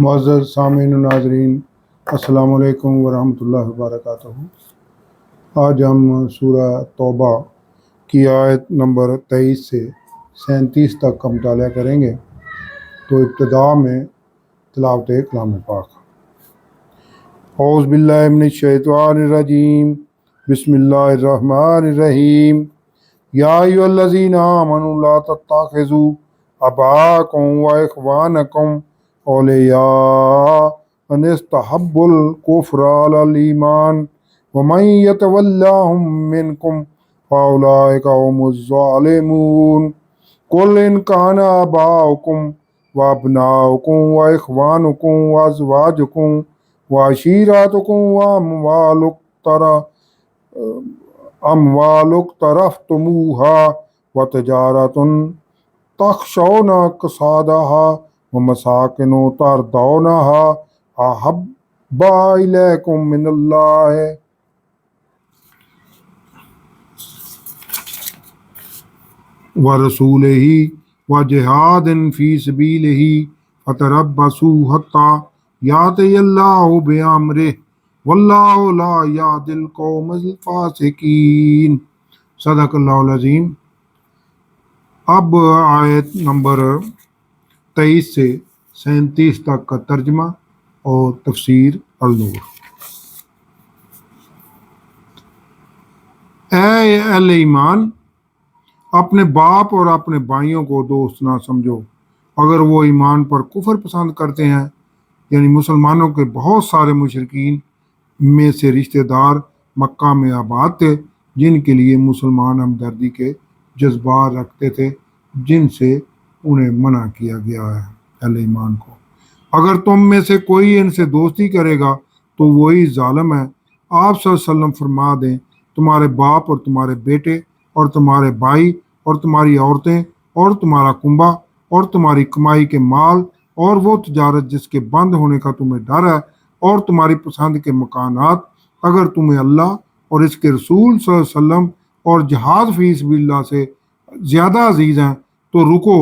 معزز سامعین و ناظرین، السلام علیکم ورحمۃ اللہ وبرکاتہ۔ آج ہم سورہ توبہ کی آیت نمبر 23 سے 37 تک کا مطالعہ کریں گے۔ تو ابتدا میں تلاوت کلام پاک۔ اعوذ باللہ من الشیطان الرجیم، بسم اللہ الرحمن الرحیم۔ یا ایھا الذین آمنوا لا تتخذوا آباءکم و اخوانکم اولیاء ان استحبوا الکفر علی الایمان ومن یتولہم منکم فاولئک هم الظالمون۔ قل ان کان آباؤکم وابناؤکم واخوانکم وازواجکم وعشیراتکم واموال اقترفتموها وتجارۃ تخشون کسادها ومساکن ترضونها احب الیکم من اللہ ورسولہ وجہاد فی سبیلہ فتربصوا حتی یأتی اللہ بامرہ واللہ لا یہدی القوم الفاسقین۔ صدق اللہ العظیم۔ اب آیت نمبر 23 سے 37 تک کا ترجمہ اور تفسیر النور۔ اے اہل ایمان، اپنے باپ اور اپنے بھائیوں کو دوست نہ سمجھو اگر وہ ایمان پر کفر پسند کرتے ہیں، یعنی مسلمانوں کے بہت سارے مشرکین میں سے رشتہ دار مکہ میں آباد تھے جن کے لیے مسلمان ہمدردی کے جذبات رکھتے تھے، جن سے انہیں منع کیا گیا ہے۔ اہل ایمان کو اگر تم میں سے کوئی ان سے دوستی کرے گا تو وہی ظالم ہے۔ آپ صلی اللہ علیہ وسلم فرما دیں، تمہارے باپ اور تمہارے بیٹے اور تمہارے بھائی اور تمہاری عورتیں اور تمہارا کنبہ اور تمہاری کمائی کے مال اور وہ تجارت جس کے بند ہونے کا تمہیں ڈر ہے اور تمہاری پسند کے مکانات، اگر تمہیں اللہ اور اس کے رسول صلی اللہ علیہ وسلم اور جہاد فی سبیل اللہ سے زیادہ عزیز ہیں تو رکو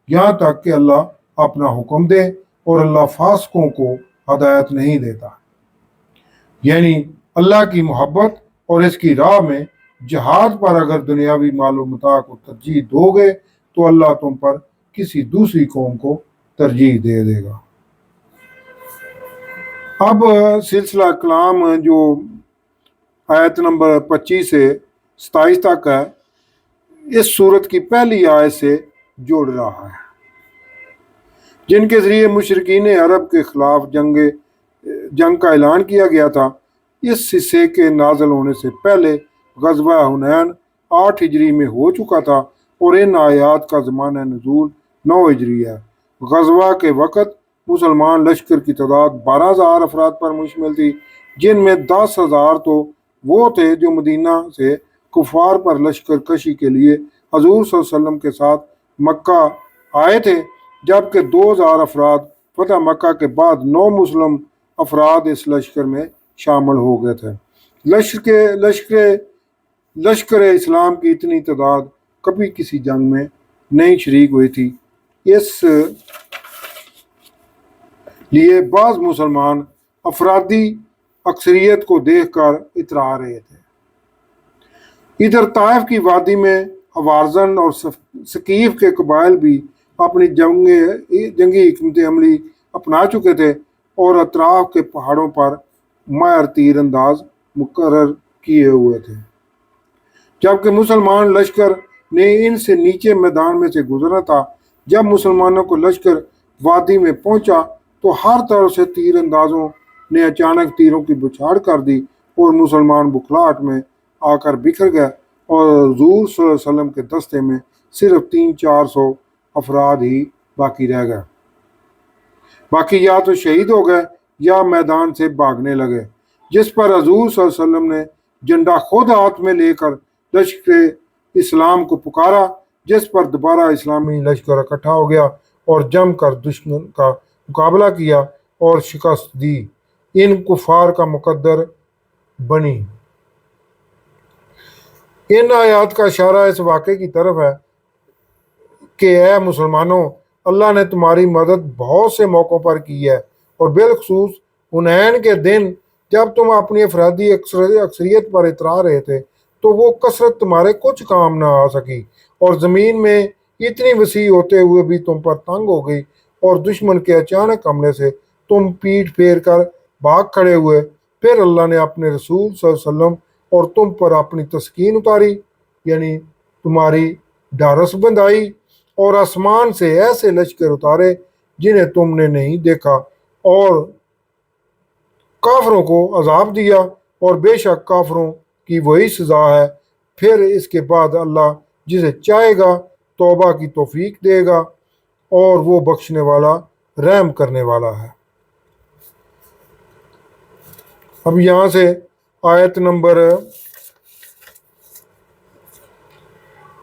یہاں تک کہ اللہ اپنا حکم دے، اور اللہ فاسقوں کو ہدایت نہیں دیتا۔ یعنی اللہ کی محبت اور اس کی راہ میں جہاد پر اگر دنیاوی مال و متاع کو ترجیح دو گے تو اللہ تم پر کسی دوسری قوم کو ترجیح دے دے گا۔ اب سلسلہ کلام جو آیت نمبر 25 سے 27 تک ہے، اس صورت کی پہلی آیت سے جوڑ رہا ہے، جن کے ذریعے مشرکین عرب کے خلاف جنگ کا اعلان کیا گیا تھا۔ اس حصے کے نازل ہونے سے پہلے غزوہ حنین 8 ہجری میں ہو چکا تھا اور ان آیات کا زمانہ نزول 9 ہجری ہے۔ غزوہ کے وقت مسلمان لشکر کی تعداد 12,000 افراد پر مشتمل تھی، جن میں 10,000 تو وہ تھے جو مدینہ سے کفار پر لشکر کشی کے لیے حضور صلی اللہ علیہ وسلم کے ساتھ مکہ آئے تھے، جبکہ 2,000 افراد فتح مکہ کے بعد 9 مسلم افراد اس لشکر میں شامل ہو گئے تھے۔ لشکر اسلام کی اتنی تعداد کبھی کسی جنگ میں نہیں شریک ہوئی تھی، اس لیے بعض مسلمان افرادی اکثریت کو دیکھ کر اترا رہے تھے۔ ادھر طائف کی وادی میں حوازن اور ثقیف کے قبائل بھی اپنی جنگی حکمت عملی اپنا چکے تھے اور اطراف کے پہاڑوں پر ماہر تیر انداز مقرر کیے ہوئے تھے، جبکہ مسلمان لشکر نے ان سے نیچے میدان میں سے گزرنا تھا۔ جب مسلمانوں کو لشکر وادی میں پہنچا تو ہر طرف سے تیر اندازوں نے اچانک تیروں کی بچھاڑ کر دی اور مسلمان بکھلاہٹ میں آ کر بکھر گئے، اور حضور صلی اللہ علیہ وسلم کے دستے میں صرف 300-400 افراد ہی باقی رہ گئے۔ باقی یا تو شہید ہو گئے یا میدان سے بھاگنے لگے، جس پر حضور صلی اللہ علیہ وسلم نے جھنڈا خود ہاتھ میں لے کر لشکر اسلام کو پکارا، جس پر دوبارہ اسلامی لشکر اکٹھا ہو گیا اور جم کر دشمن کا مقابلہ کیا اور شکست دی۔ ان کفار کا مقدر بنی۔ ان آیات کا اشارہ اس واقعے کی طرف ہے کہ اے مسلمانوں، اللہ نے تمہاری مدد بہت سے موقعوں پر کی ہے اور بالخصوص حنین کے دن جب تم اپنی افرادی اکثریت پر اترا رہے تھے تو وہ کثرت تمہارے کچھ کام نہ آ سکی، اور زمین میں اتنی وسیع ہوتے ہوئے بھی تم پر تنگ ہو گئی، اور دشمن کے اچانک حملے سے تم پیٹ پھیر کر بھاگ کھڑے ہوئے۔ پھر اللہ نے اپنے رسول صلی اللہ علیہ وسلم اور تم پر اپنی تسکین اتاری، یعنی تمہاری ڈھارس بندھائی، اور آسمان سے ایسے لشکر اتارے جنہیں تم نے نہیں دیکھا، اور کافروں کو عذاب دیا، اور بے شک کافروں کی وہی سزا ہے۔ پھر اس کے بعد اللہ جسے چاہے گا توبہ کی توفیق دے گا، اور وہ بخشنے والا رحم کرنے والا ہے۔ اب یہاں سے آیت نمبر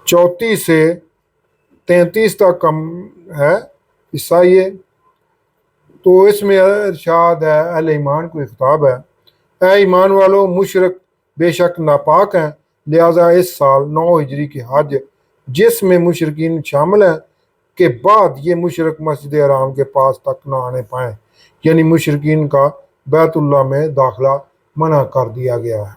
34 سے 33 تک ہے حصہ یہ، تو اس میں ارشاد ہے، اہل ایمان کو خطاب ہے، اے ایمان والو، مشرک بے شک ناپاک ہیں، لہذا اس سال 9 ہجری کے حج جس میں مشرکین شامل ہیں کے بعد یہ مشرک مسجد حرام کے پاس تک نہ آنے پائیں، یعنی مشرکین کا بیت اللہ میں داخلہ منع کر دیا گیا ہے۔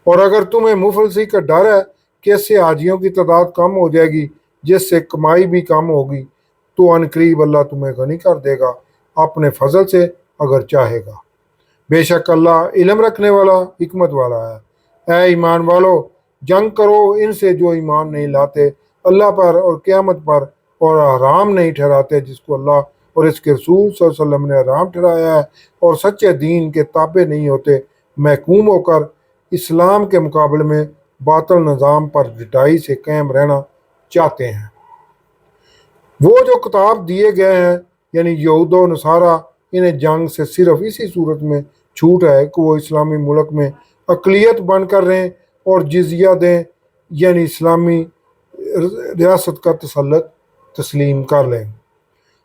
اور اگر تمہیں مفلسی کا ڈر ہے کہ اس سے حاجیوں کی تعداد کم ہو جائے گی جس سے کمائی بھی کم ہوگی، تو عنقریب اللہ تمہیں غنی کر دے گا اپنے فضل سے اگر چاہے گا، بے شک اللہ علم رکھنے والا حکمت والا ہے۔ اے ایمان والو، جنگ کرو ان سے جو ایمان نہیں لاتے اللہ پر اور قیامت پر، اور حرام نہیں ٹھہراتے جس کو اللہ اور اس کے رسول صلی اللہ علیہ وسلم نے حرام ٹھہرایا ہے، اور سچے دین کے تابع نہیں ہوتے، محکوم ہو کر اسلام کے مقابلے میں باطل نظام پر ڈٹائی سے قائم رہنا چاہتے ہیں۔ وہ جو کتاب دیے گئے ہیں یعنی یہود و نصارہ، انہیں جنگ سے صرف اسی صورت میں چھوٹ ہے کہ وہ اسلامی ملک میں اقلیت بن کر رہیں اور جزیہ دیں، یعنی اسلامی ریاست کا تسلط تسلیم کر لیں۔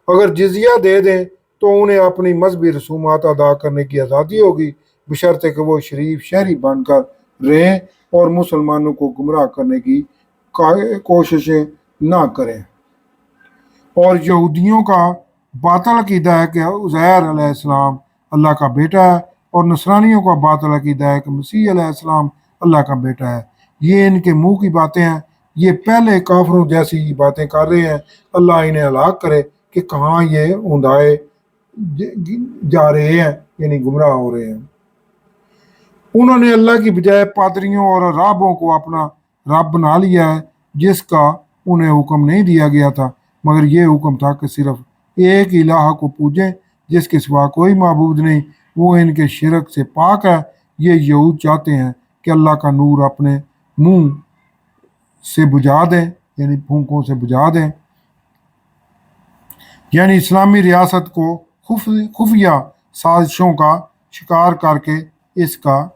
اگر جزیہ دے دیں تو انہیں اپنی مذہبی رسومات ادا کرنے کی آزادی ہوگی، بشرطے کہ وہ شریف شہری بن کر رہیں اور مسلمانوں کو گمراہ کرنے کی کوششیں نہ کریں۔ اور یہودیوں کا باطل عقیدہ ہے کہ عزیر علیہ السلام اللہ کا بیٹا ہے، اور نصرانیوں کا باطل عقیدہ ہے کہ مسیح علیہ السلام اللہ کا بیٹا ہے۔ یہ ان کے منہ کی باتیں ہیں، یہ پہلے کافروں جیسی ہی باتیں کر رہے ہیں۔ اللہ انہیں ہلاک کرے کہ کہاں یہ اندھائے جا رہے ہیں، یعنی گمراہ ہو رہے ہیں۔ انہوں نے اللہ کی بجائے پادریوں اور راہبوں کو اپنا رب بنا لیا ہے، جس کا انہیں حکم نہیں دیا گیا تھا، مگر یہ حکم تھا کہ صرف ایک الہ کو پوجیں جس کے سوا کوئی معبود نہیں، وہ ان کے شرک سے پاک ہے۔ یہ یہود چاہتے ہیں کہ اللہ کا نور اپنے منہ سے بجھا دیں، یعنی پھونکوں سے بجھا دیں، یعنی اسلامی ریاست کو خفیہ سازشوں کا شکار کر کے اس کا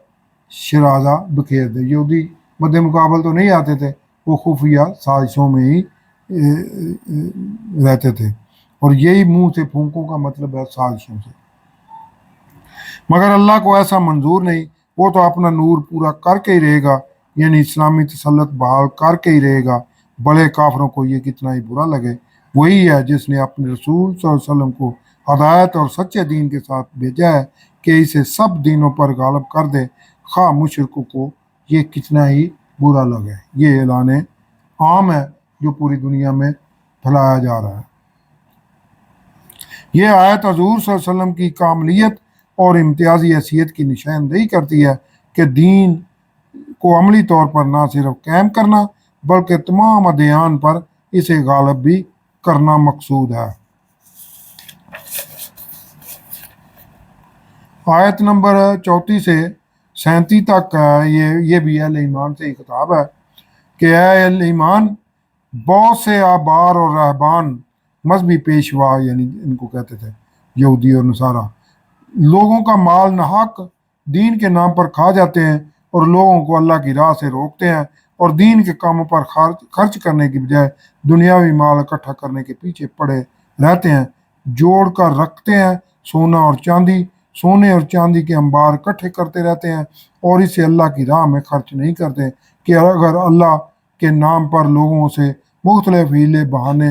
شرازہ بکھیر دے۔ یہودی مد مقابل تو نہیں آتے تھے، وہ خفیہ سازشوں میں ہی رہتے تھے، اور یہی منہ سے پھونکوں کا مطلب ہے سازشوں سے۔ مگر اللہ کو ایسا منظور نہیں، وہ تو اپنا نور پورا کر کے ہی رہے گا، یعنی اسلامی تسلط بحال کر کے ہی رہے گا، بڑے کافروں کو یہ کتنا ہی برا لگے۔ وہی ہے جس نے اپنے رسول صلی اللہ علیہ وسلم کو ہدایت اور سچے دین کے ساتھ بھیجا ہے کہ اسے سب دینوں پر غالب کر دے، خواہ مشرکوں کو یہ کتنا ہی برا لگے۔ یہ اعلان عام ہے جو پوری دنیا میں پھیلایا جا رہا ہے۔ یہ آیت حضور صلی اللہ علیہ وسلم کی کاملیت اور امتیازی حیثیت کی نشاندہی کرتی ہے کہ دین کو عملی طور پر نہ صرف قائم کرنا بلکہ تمام ادیان پر اسے غالب بھی کرنا مقصود ہے۔ آیت نمبر 34 سے 37 تک یہ بھی اہل ایمان سے ہی خطاب ہے کہ اے اہل ایمان، بہت سے احبار اور رہبان مذہبی پیشوا، یعنی ان کو کہتے تھے یہودی اور نصارہ، لوگوں کا مال ناحق دین کے نام پر کھا جاتے ہیں اور لوگوں کو اللہ کی راہ سے روکتے ہیں، اور دین کے کاموں پر خرچ کرنے کی بجائے دنیاوی مال اکٹھا کرنے کے پیچھے پڑے رہتے ہیں، جوڑ کر رکھتے ہیں سونے اور چاندی کے انبار اکٹھے کرتے رہتے ہیں، اور اسے اللہ کی راہ میں خرچ نہیں کرتے کہ اگر اللہ کے نام پر لوگوں سے مختلف ہیلے بہانے